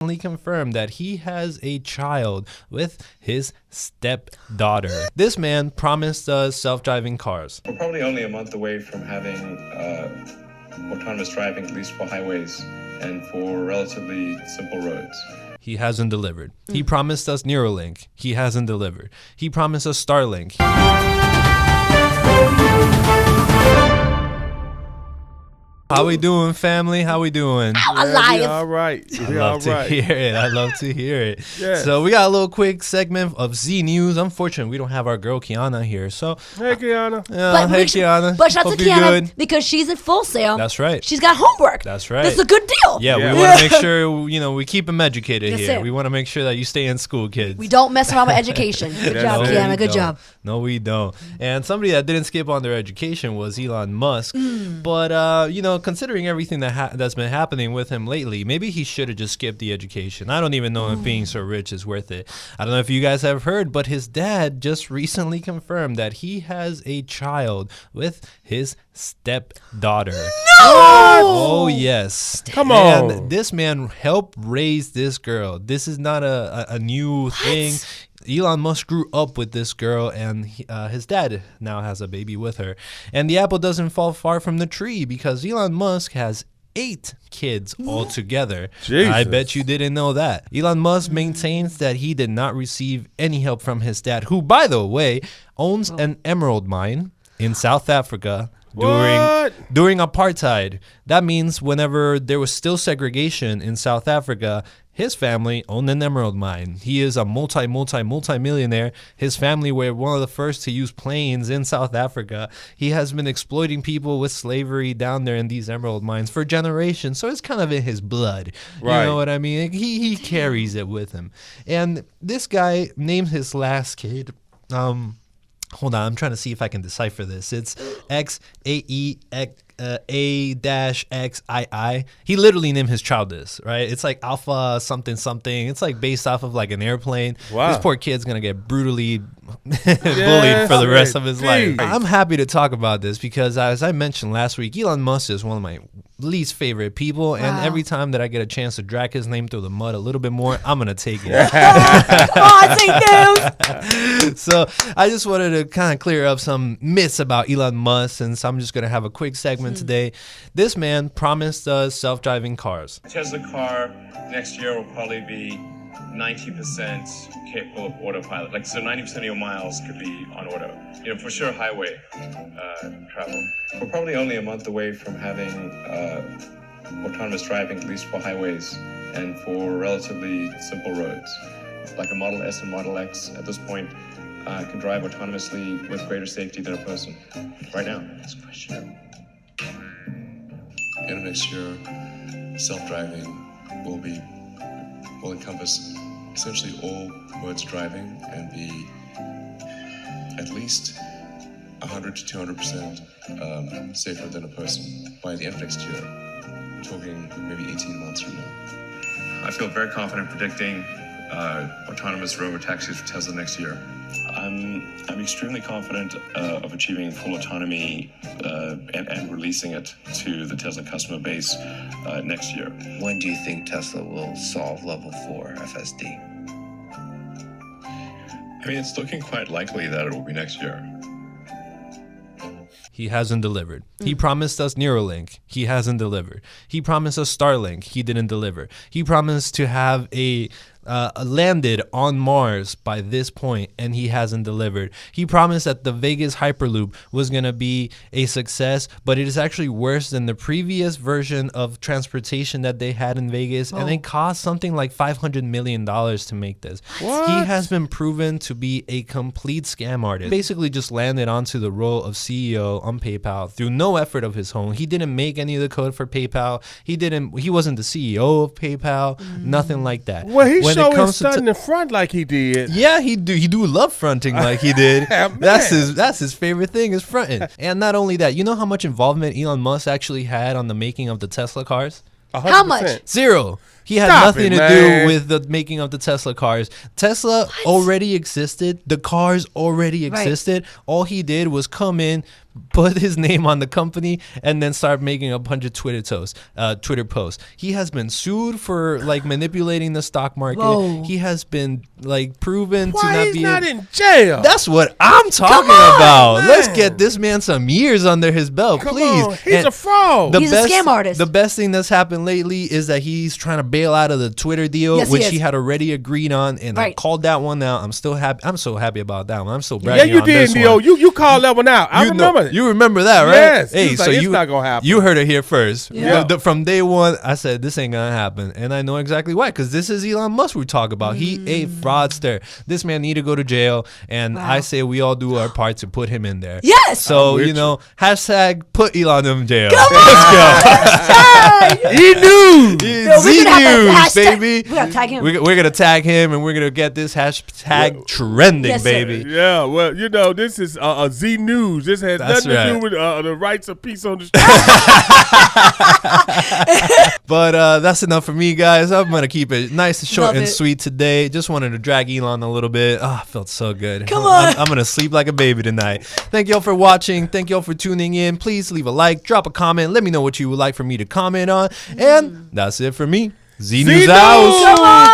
confirmed that he has a child with his stepdaughter. This man promised us self-driving cars. We're probably only a month away from having autonomous driving, at least for highways and for relatively simple roads. He hasn't delivered. He promised us Neuralink. He hasn't delivered. He promised us Starlink. How we doing, family? How we doing? Alive. All right. I love to hear it. I love to hear it. Yes. So we got a little quick segment of Z News. Unfortunately, we don't have our girl Kiana here. So Hey, Kiana. hey Kiana. But shout out Hope to you're Kiana good. because she's in Full Sail. That's right. She's got homework. That's right. That's a good deal. Yeah, Yeah. we want to make sure we keep them educated That's here. it. We want to make sure that you stay in school, kids. We don't mess around with education. Good That's job, it. Kiana. we Good don't. job. No, we don't. And somebody that didn't skip on their education was Elon Musk. But considering everything that's been happening with him lately, maybe he should have just skipped the education. I don't even know if being so rich is worth it. I don't know if you guys have heard, but his dad just recently confirmed that he has a child with his stepdaughter. Oh, yes. Come on. And this man helped raise this girl. This is not a new thing. Elon Musk grew up with this girl, and his dad now has a baby with her. And the apple doesn't fall far from the tree because Elon Musk has 8 kids altogether. Jesus. I bet you didn't know that. Elon Musk maintains that he did not receive any help from his dad, who, by the way, owns an emerald mine in South Africa during apartheid. That means whenever there was still segregation in South Africa, his family owned an emerald mine. He is a multi-millionaire. His family were one of the first to use planes in South Africa. He has been exploiting people with slavery down there in these emerald mines for generations. So it's kind of in his blood. Right. You know what I mean? He carries it with him. And this guy named his last kid, hold on, I'm trying to see if I can decipher this. It's XAE-A-XII. He literally named his child this, right? It's like Alpha something something. It's like based off of like an airplane. Wow. This poor kid's gonna get brutally bullied for the rest of his life. I'm happy to talk about this because, as I mentioned last week, Elon Musk is one of my least favorite people, and every time that I get a chance to drag his name through the mud a little bit more, I'm gonna take it. Come on, say news. So I just wanted to kind of clear up some myths about Elon Musk, and so I'm just gonna have a quick segment today. This man promised us self-driving cars. Tesla car next year will probably be 90% capable of autopilot. Like, so 90% of your miles could be on auto. For sure highway travel. We're probably only a month away from having autonomous driving, at least for highways and for relatively simple roads. Like a Model S and Model X at this point can drive autonomously with greater safety than a person. Right now. Next question. End of next year, self-driving will encompass essentially all modes of driving and be at least 100 to 200% safer than a person by the end of next year. We're talking maybe 18 months from now. I feel very confident predicting autonomous robotaxis for Tesla next year. I'm extremely confident of achieving full autonomy and releasing it to the Tesla customer base next year. When do you think Tesla will solve level 4 FSD? I mean, it's looking quite likely that it will be next year. He hasn't delivered. He promised us Neuralink. He hasn't delivered. He promised us Starlink. He didn't deliver. He promised to have landed on Mars by this point, and he hasn't delivered. He promised that the Vegas Hyperloop was going to be a success, but it is actually worse than the previous version of transportation that they had in Vegas, and it cost something like $500 million to make this. What? He has been proven to be a complete scam artist. Basically just landed onto the role of CEO on PayPal through no effort of his own. He didn't make any of the code for PayPal. He wasn't the CEO of PayPal, nothing like that. Well, he When it showed comes his to son in the front like he did. Yeah, he do love fronting like he did. Man. That's his favorite thing is fronting. And not only that, you know how much involvement Elon Musk actually had on the making of the Tesla cars? 100%. How much? 0. He had Stop nothing it, to man. do with the making of the Tesla cars. Tesla already existed. The cars already existed. All he did was come in, put his name on the company, and then start making a bunch of Twitter posts. He has been sued for like manipulating the stock market. Whoa. He has been like proven to Why not he's be. not in jail? That's what I'm talking on, about. man. Let's get this man some years under his belt, Come please. on. He's And a fraud. He's a scam artist. The best thing that's happened lately is that he's trying to bail out of the Twitter deal, Yes, he which is. he had already agreed on, and I Right. called that one out. I'm still happy. I'm so happy about that one. I'm so yeah, bragging you on did, this Neo. one. You called that one out. I remember it. You remember that, right? Yes. Hey, He was like, so it's you not gonna happen. You heard it here first. Yeah. From day one, I said this ain't gonna happen, and I know exactly why. Because this is Elon Musk we talk about. He a fraudster. This man need to go to jail, and Wow. I say we all do our part to put him in there. Yes. So with you know, hashtag put Elon in jail. Let's He knew. go. Yo, we Z could have a News, hashtag- baby. we gotta tag him. We're gonna tag him, and we're gonna get this hashtag trending, Yes, sir. baby. Yeah, well, you know, this is Z News. This has That's nothing to do right. with the rights of peace on the street. But that's enough for me, guys. I'm gonna keep it nice and short Love and it. sweet today. Just wanted to drag Elon a little bit. Oh, felt so good. Come on. I'm gonna sleep like a baby tonight. Thank y'all for watching. Thank y'all for tuning in. Please leave a like, drop a comment. Let me know what you would like for me to comment on. And that's it for me. Z News News. out. Come on.